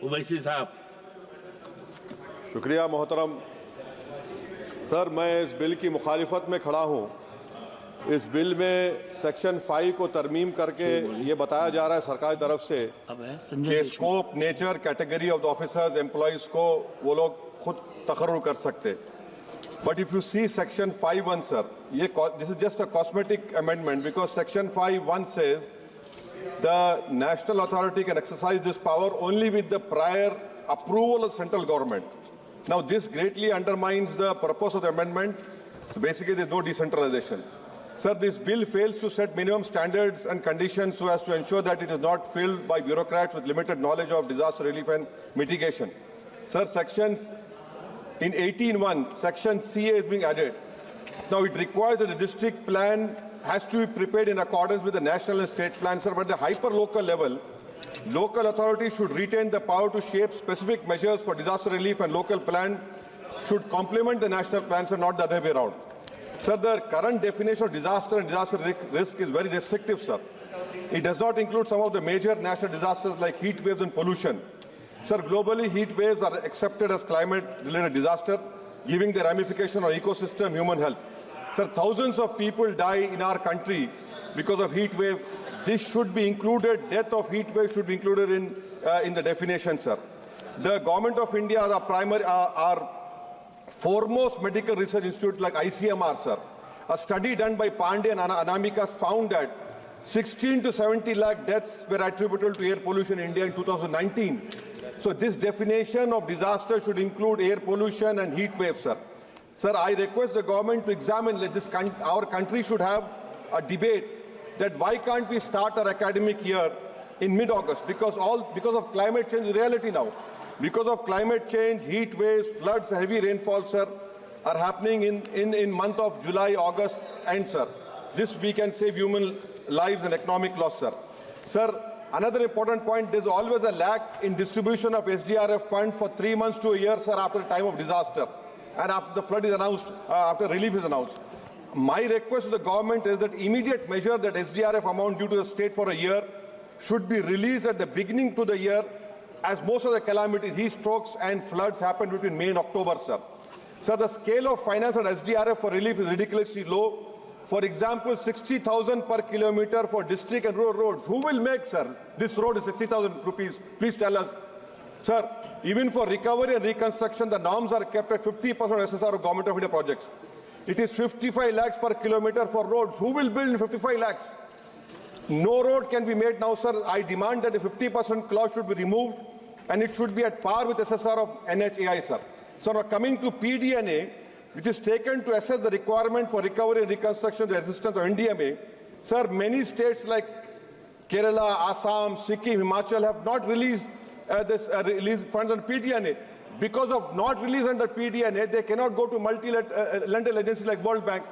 उवैसी साहब। शुक्रिया मोहतरम सर, मैं इस बिल की मुखालिफत में खड़ा हूँ। इस बिल में सेक्शन 5 को तरमीम करके ये बताया जा रहा है सरकार की तरफ से कि scope, nature, category of the officers, employees को वो लोग खुद तकर्रुर कर सकते। But if you see section 5(1), sir, this is just a cosmetic amendment because section 5(1) says the national authority can exercise this power only with the prior approval of central government. Now, this greatly undermines the purpose of the amendment. So basically, there's no decentralization. Sir, this bill fails to set minimum standards and conditions so as to ensure that it is not filled by bureaucrats with limited knowledge of disaster relief and mitigation. Sir, in 18(1), section CA is being added. Now, it requires that the district plan has to be prepared in accordance with the national and state plans, sir, but at the hyper-local level, local authorities should retain the power to shape specific measures for disaster relief, and local plan should complement the national plans and not the other way around. Sir, the current definition of disaster and disaster risk is very restrictive, sir. It does not include some of the major national disasters like heat waves and pollution. Sir, globally, heat waves are accepted as climate-related disaster, giving the ramification on ecosystem, human health. Sir, thousands of people die in our country because of heat wave. This should be included. Death of heat wave should be included in the definition, sir. The government of India, our foremost medical research institute like ICMR, sir. A study done by Pandey and Anamikas found that 16 to 70 lakh deaths were attributable to air pollution in India in 2019. So this definition of disaster should include air pollution and heat waves, sir. Sir, I request the government to examine this. Our country should have a debate that why can't we start our academic year in mid-August? Because of climate change is reality now. Because of climate change, heat waves, floods, heavy rainfall, sir, are happening in month of July, August, and sir, this we can save human lives and economic loss, sir. Sir, another important point, there's always a lack in distribution of SDRF funds for 3 months to a year, sir, after the time of disaster and after the flood is announced, after relief is announced. My request to the government is that immediate measure that SDRF amount due to the state for a year should be released at the beginning to the year, as most of the calamities, heat strokes and floods happened between May and October, sir. Sir, the scale of finance and SDRF for relief is ridiculously low. For example, 60,000 per kilometer for district and rural roads. Who will make, sir? This road is 60,000 rupees. Please tell us. Sir, even for recovery and reconstruction, the norms are kept at 50% SSR of Government of India projects. It is 55 lakhs per kilometer for roads. Who will build in 55 lakhs? No road can be made now, sir. I demand that the 50% clause should be removed and it should be at par with SSR of NHAI, sir. So now coming to PDNA, which is taken to assess the requirement for recovery and reconstruction, the existence of NDMA. Sir, many states like Kerala, Assam, Sikkim, Himachal have not released released funds on PDNA. Because of not release under PDNA, they cannot go to multi-lateral agencies like World Bank.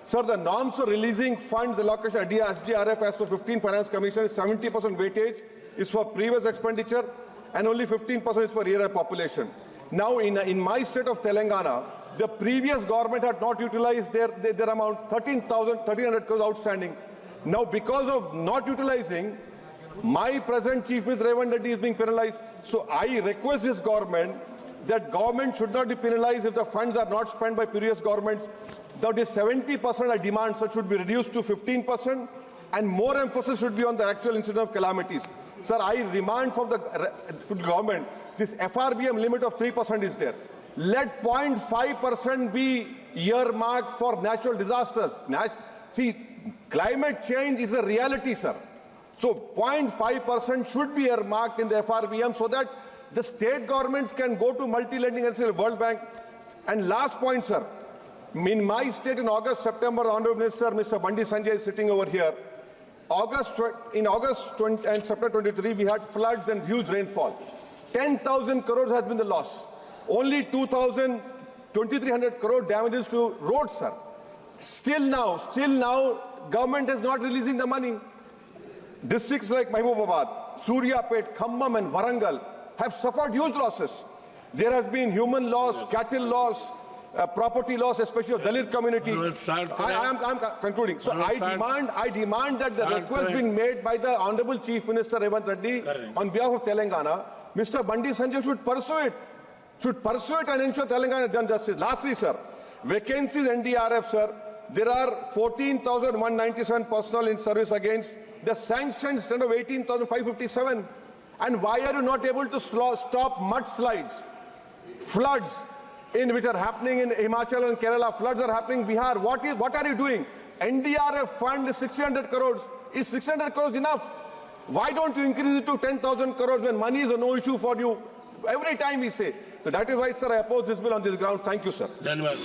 Sir, the norms for releasing funds allocation at SDRF as per 15 Finance Commission is 70% weightage is for previous expenditure and only 15% is for year population. Now, in my state of Telangana, the previous government had not utilized their amount, 1,300 crores outstanding. Now, because of not utilizing, my present Chief Minister Revan Reddy is being penalized. So I request this government that government should not be penalized if the funds are not spent by previous governments. That is 70% I demand, so should be reduced to 15%, and more emphasis should be on the actual incident of calamities. Sir, I demand from the government, this FRBM limit of 3% is there. Let 0.5% be earmarked for natural disasters. See, climate change is a reality, sir. So 0.5% should be earmarked in the FRBM so that the state governments can go to multi-lending and say World Bank. And last point, sir. In my state in August, September, the Honorable Minister, Mr. Bandi Sanjay is sitting over here. In August and September 23, we had floods and huge rainfall. 10,000 crores has been the loss. Only 2,300 crore damages to roads, sir. Still now, government is not releasing the money. Districts like Mahbubabad, Suryapet, Khammam and Warangal have suffered huge losses. There has been human loss, cattle loss, property loss, especially of Dalit community. I am concluding. So I demand that the request being made by the Honorable Chief Minister Revan Reddy on behalf of Telangana Mr. Bandi Sanjay should pursue it. Should pursue it and ensure Telangana has done justice. Lastly, sir, vacancies NDRF, sir. There are 14,197 personnel in service against the sanctioned strength of 18,557. And why are you not able to stop mudslides, floods in which are happening in Himachal and Kerala? Floods are happening in Bihar. What are you doing? NDRF fund is 600 crores. Is 600 crores enough? Why don't you increase it to 10,000 crores when money is no issue for you? Every time we say. So that is why, sir, I oppose this bill on this ground. Thank you, sir. धन्यवाद.